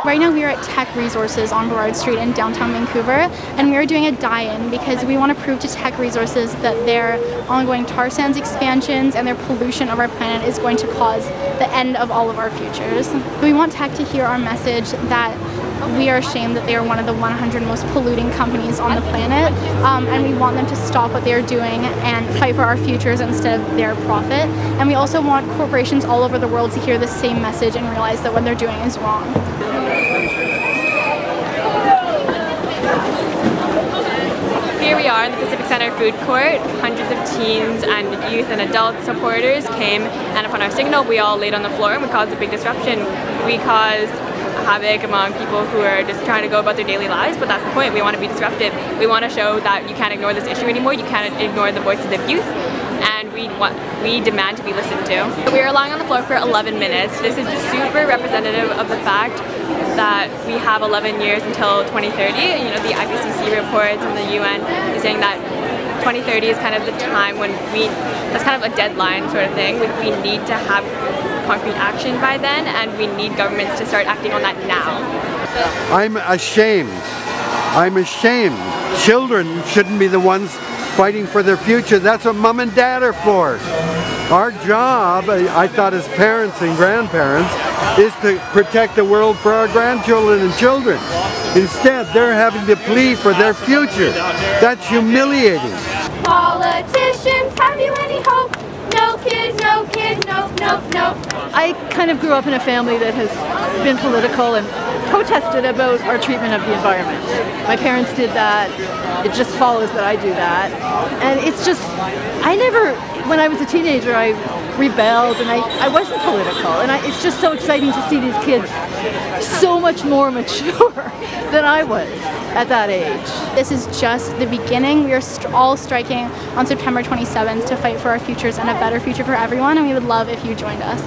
Right now we are at Tech Resources on Burrard Street in downtown Vancouver, and we are doing a die-in because we want to prove to Tech Resources that their ongoing tar sands expansions and their pollution of our planet is going to cause the end of all of our futures. We want Tech to hear our message that we are ashamed that they are one of the 100 most polluting companies on the planet, and we want them to stop what they are doing and fight for our futures instead of their profit. And we also want corporations all over the world to hear the same message and realize that what they're doing is wrong. Here we are in the Pacific Center food court. Hundreds of teens and youth and adult supporters came, and upon our signal we all laid on the floor and we caused a big disruption. We caused havoc among people who are just trying to go about their daily lives, but that's the point. We want to be disruptive. We want to show that you can't ignore this issue anymore. You can't ignore the voices of youth, and we demand to be listened to. We are lying on the floor for 11 minutes. This is super representative of the fact that we have 11 years until 2030. You know, the IPCC reports and the UN is saying that 2030 is kind of the time when that's kind of a deadline sort of thing. We need to have concrete action by then, and we need governments to start acting on that now. I'm ashamed. I'm ashamed. Children shouldn't be the ones fighting for their future. That's what mom and dad are for. Our job, I thought, as parents and grandparents, is to protect the world for our grandchildren and children. Instead, they're having to plead for their future. That's humiliating. Politicians, have you any hope? No kid, no kid, nope, nope, nope. I kind of grew up in a family that has been political and protested about our treatment of the environment. My parents did that. It just follows that I do that. And it's just, when I was a teenager, I rebelled and I wasn't political. And it's just so exciting to see these kids so much more mature than I was at that age. This is just the beginning. We are all striking on September 27th to fight for our futures and a better future for everyone, and we would love if you joined us.